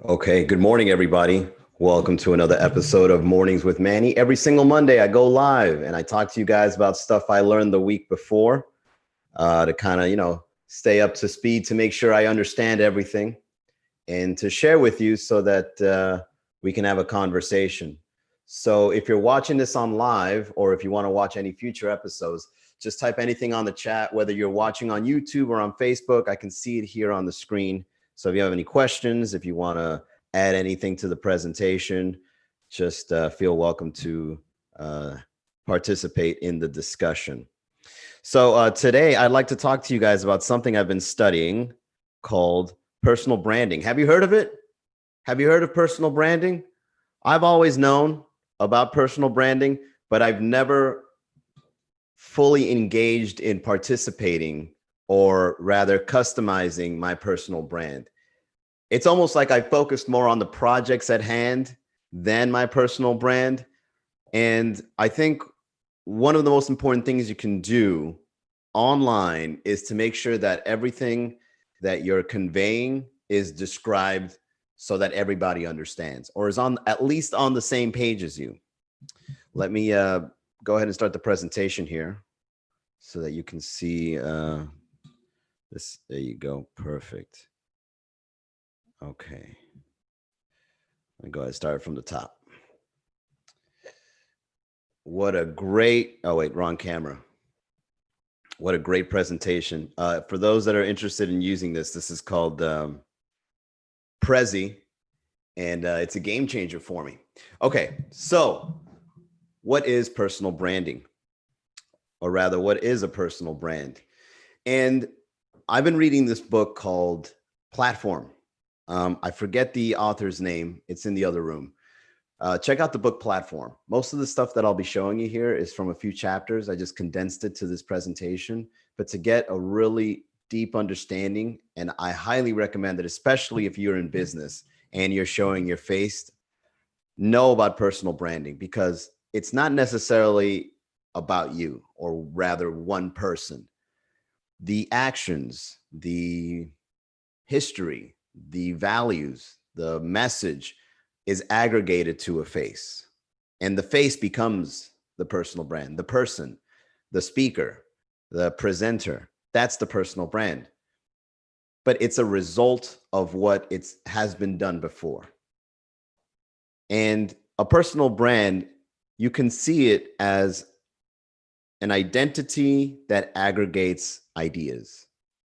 Okay, good morning, everybody. Welcome to another episode of Mornings with Manny. Every single Monday, I go live and I talk to you guys about stuff I learned the week before to kind of, stay up to speed to make sure I understand everything and to share with you so that we can have a conversation. So if you're watching this on live or if you want to watch any future episodes, just type anything on the chat, whether you're watching on YouTube or on Facebook. I can see it here on the screen. So if you have any questions, if you want to add anything to the presentation, just feel welcome to uh, participate in the discussion. So today I'd like to talk to you guys about something I've been studying called personal branding. Have you heard of it? Have you heard of personal branding? I've always known about personal branding, but I've never fully engaged in participating or rather customizing my personal brand. It's almost like I focused more on the projects at hand than my personal brand. And I think one of the most important things you can do online is to make sure that everything that you're conveying is described so that everybody understands or is on at least on the same page as you. Let me go ahead and start the presentation here so that you can see this. There you go. Perfect. Okay. Let me go ahead and start from the top. What a great, oh wait, wrong camera. What a great presentation. For those that are interested in using this is called Prezi, and it's a game changer for me. Okay, so what is personal branding? Or rather, what is a personal brand? And I've been reading this book called Platform. I forget the author's name. It's in the other room. Check out the book Platform. Most of the stuff that I'll be showing you here is from a few chapters. I just condensed it to this presentation, but to get a really deep understanding, and I highly recommend it, especially if you're in business and you're showing your face, know about personal branding because it's not necessarily about you or rather one person. The actions, the history, the values, the message is aggregated to a face. And the face becomes the personal brand, the person, the speaker, the presenter. That's the personal brand. But it's a result of what it has been done before. And a personal brand, you can see it as an identity that aggregates ideas,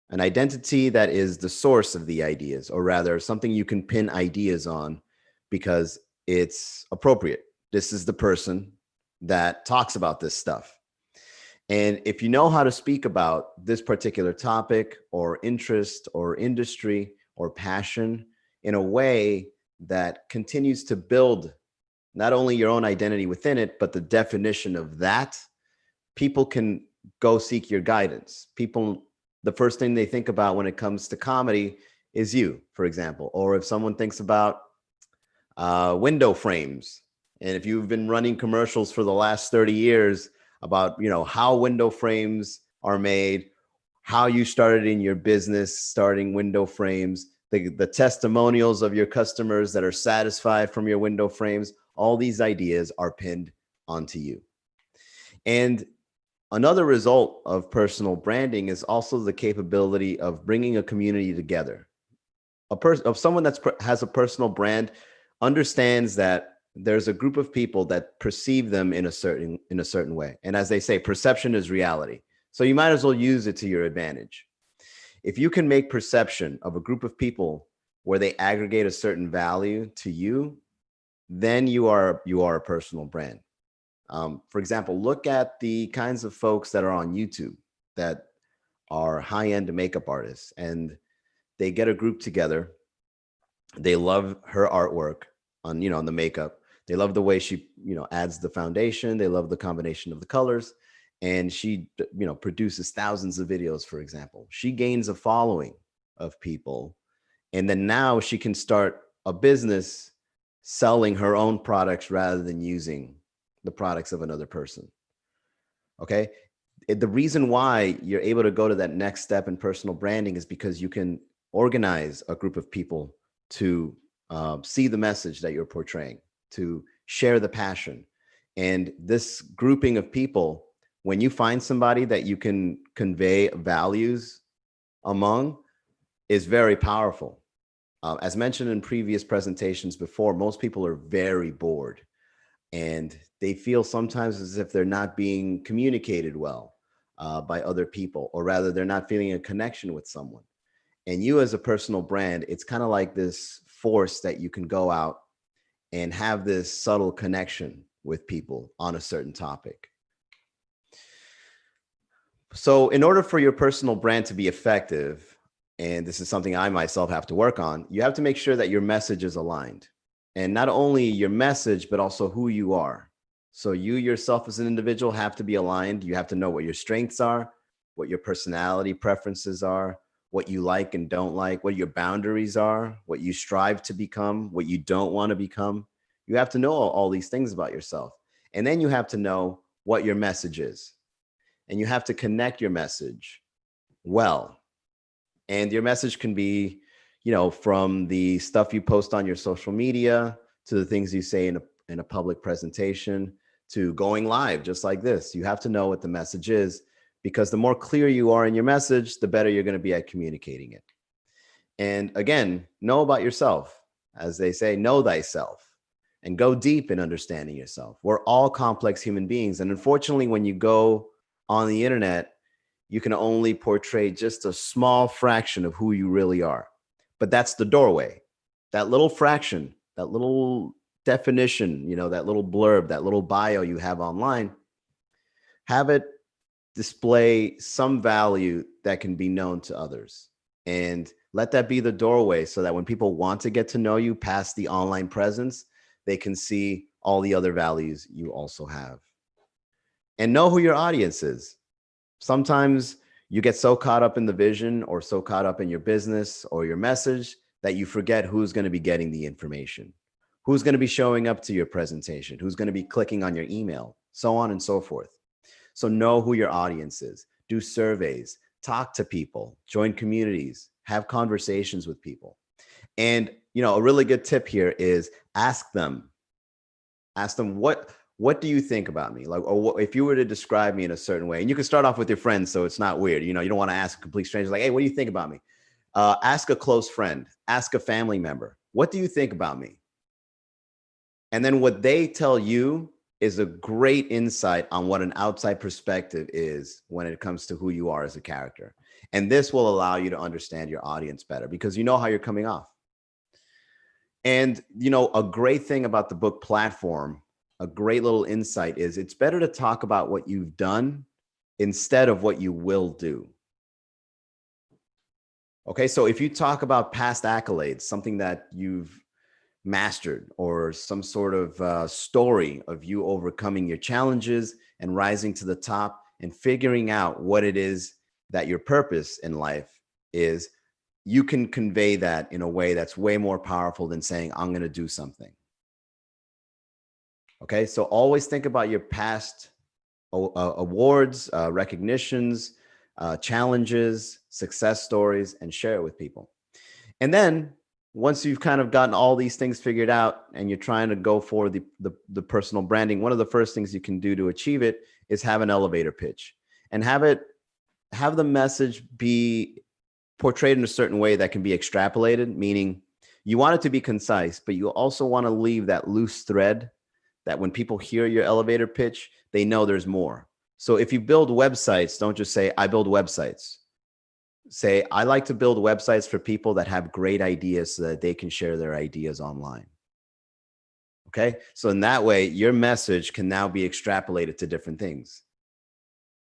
an identity that is the source of the ideas, or rather, something you can pin ideas on because it's appropriate. This is the person that talks about this stuff. And if you know how to speak about this particular topic or interest or industry or passion in a way that continues to build not only your own identity within it, but the definition of that, people can go seek your guidance. People, the first thing they think about when it comes to comedy is you, for example. Or if someone thinks about window frames, and if you've been running commercials for the last 30 years about, how window frames are made, how you started in your business starting window frames, the testimonials of your customers that are satisfied from your window frames, all these ideas are pinned onto you. And another result of personal branding is also the capability of bringing a community together. Of someone that has a personal brand understands that there's a group of people that perceive them in a certain way. And as they say, perception is reality. So you might as well use it to your advantage. If you can make perception of a group of people where they aggregate a certain value to you, then you are a personal brand. For example, look at the kinds of folks that are on YouTube that are high-end makeup artists, and they get a group together. They love her artwork on the makeup. They love the way she, adds the foundation. They love the combination of the colors. And she, produces thousands of videos, for example. She gains a following of people. And then now she can start a business selling her own products rather than using the products of another person. Okay. The reason why you're able to go to that next step in personal branding is because you can organize a group of people to see the message that you're portraying, to share the passion. And this grouping of people, when you find somebody that you can convey values among, is very powerful. As mentioned in previous presentations before, most people are very bored and they feel sometimes as if they're not being communicated well by other people, or rather, they're not feeling a connection with someone. And you, as a personal brand, it's kind of like this force that you can go out and have this subtle connection with people on a certain topic. So, in order for your personal brand to be effective, and this is something I myself have to work on, you have to make sure that your message is aligned. And not only your message, but also who you are. So, you yourself as an individual have to be aligned. You have to know what your strengths are, what your personality preferences are, what you like and don't like, what your boundaries are, what you strive to become, what you don't want to become. You have to know all these things about yourself. And then you have to know what your message is. And you have to connect your message well. And your message can be, from the stuff you post on your social media to the things you say in a public presentation to going live, just like this. You have to know what the message is, because the more clear you are in your message, the better you're going to be at communicating it. And again, know about yourself. As they say, know thyself, and go deep in understanding yourself. We're all complex human beings. And unfortunately, when you go on the internet, you can only portray just a small fraction of who you really are. But that's the doorway. That little fraction, that little definition, that little blurb, that little bio you have online, have it display some value that can be known to others. And let that be the doorway, so that when people want to get to know you past the online presence, they can see all the other values you also have. And know who your audience is. Sometimes you get so caught up in the vision, or so caught up in your business or your message, that you forget who's going to be getting the information, who's going to be showing up to your presentation, who's going to be clicking on your email, so on and so forth. So know who your audience is. Do surveys, talk to people, join communities, have conversations with people. And, a really good tip here is ask them what do you think about me? Like, or if you were to describe me in a certain way, and you can start off with your friends, so it's not weird. You don't want to ask a complete stranger, like, hey, what do you think about me? Ask a close friend, ask a family member, what do you think about me? And then what they tell you is a great insight on what an outside perspective is when it comes to who you are as a character. And this will allow you to understand your audience better, because you know how you're coming off. And, a great thing about the book platform, a great little insight, is it's better to talk about what you've done instead of what you will do. Okay, so if you talk about past accolades, something that you've mastered, or some sort of story of you overcoming your challenges and rising to the top and figuring out what it is that your purpose in life is, you can convey that in a way that's way more powerful than saying, I'm going to do something. Okay, so always think about your past awards, recognitions, challenges, success stories, and share it with people. And then once you've kind of gotten all these things figured out and you're trying to go for the personal branding, one of the first things you can do to achieve it is have an elevator pitch, and have the message be portrayed in a certain way that can be extrapolated, meaning you want it to be concise, but you also want to leave that loose thread that when people hear your elevator pitch, they know there's more. So if you build websites, don't just say, I build websites. Say, I like to build websites for people that have great ideas so that they can share their ideas online. Okay, so in that way, your message can now be extrapolated to different things.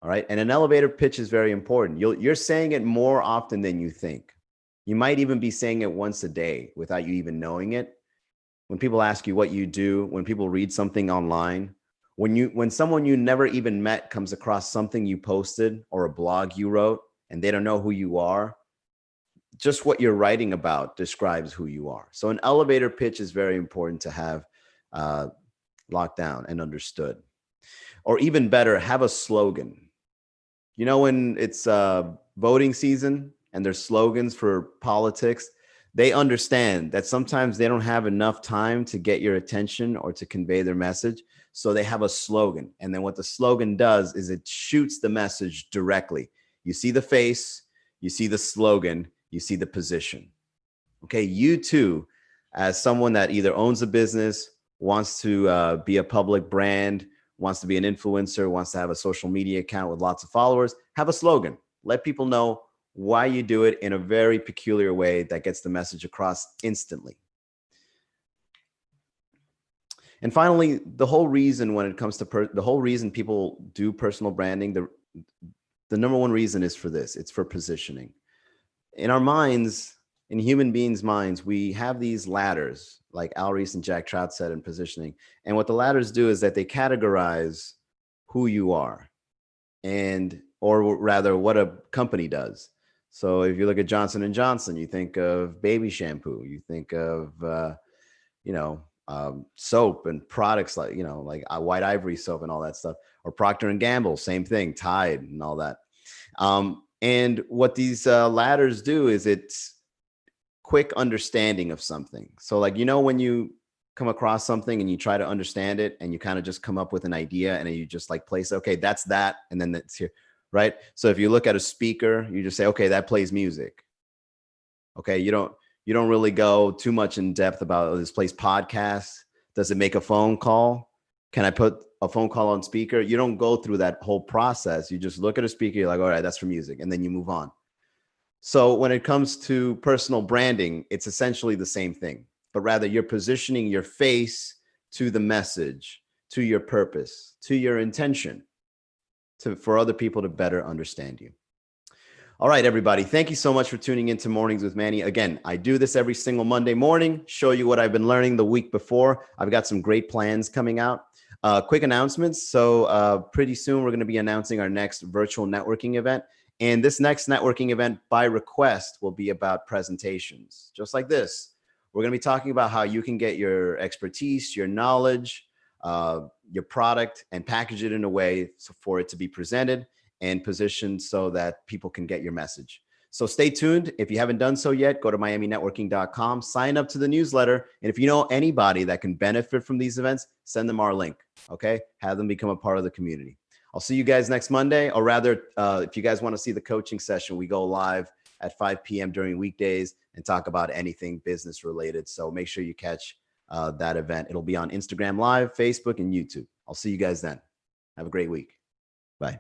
All right, and an elevator pitch is very important. You're saying it more often than you think. You might even be saying it once a day without you even knowing it. When people ask you what you do, when people read something online, when someone you never even met comes across something you posted or a blog you wrote, and they don't know who you are, just what you're writing about describes who you are. So an elevator pitch is very important to have locked down and understood. Or even better, have a slogan. When it's voting season and there's slogans for politics, They understand that sometimes they don't have enough time to get your attention or to convey their message. So they have a slogan. And then what the slogan does is it shoots the message directly. You see the face, you see the slogan, you see the position. Okay, you too, as someone that either owns a business, wants to be a public brand, wants to be an influencer, wants to have a social media account with lots of followers, have a slogan. Let people know why you do it in a very peculiar way that gets the message across instantly. And finally, the whole reason when it comes to the whole reason people do personal branding, the number one reason is for this. It's for positioning. In our minds, in human beings' minds, we have these ladders, like Al Reese and Jack Trout said in positioning. And what the ladders do is that they categorize who you are, and or rather what a company does. So if you look at Johnson and Johnson, you think of baby shampoo, you think of soap and products like like White Ivory soap and all that stuff, or Procter and Gamble, same thing, Tide and all that. And what these ladders do is it's quick understanding of something. So like, when you come across something and you try to understand it and you kind of just come up with an idea and then you just like place, okay, that's that. And then that's here, right? So if you look at a speaker, you just say, okay, that plays music. Okay. You don't really go too much in depth about this plays podcasts. Does it make a phone call? Can I put a phone call on speaker? You don't go through that whole process. You just look at a speaker. You're like, all right, that's for music. And then you move on. So when it comes to personal branding, it's essentially the same thing, but rather you're positioning your face to the message, to your purpose, to your intention, for other people to better understand you. All right, everybody. Thank you so much for tuning into Mornings with Manny. Again, I do this every single Monday morning, show you what I've been learning the week before. I've got some great plans coming out. Quick announcements. So pretty soon we're going to be announcing our next virtual networking event. And this next networking event by request will be about presentations, just like this. We're going to be talking about how you can get your expertise, your knowledge, your product, and package it in a way for it to be presented and positioned so that people can get your message. So stay tuned. If you haven't done so yet, go to miaminetworking.com, sign up to the newsletter. And if you know anybody that can benefit from these events, send them our link, okay? Have them become a part of the community. I'll see you guys next Monday, or rather, if you guys want to see the coaching session, we go live at 5 p.m. during weekdays and talk about anything business related. So make sure you catch that event. It'll be on Instagram Live, Facebook, and YouTube. I'll see you guys then. Have a great week. Bye.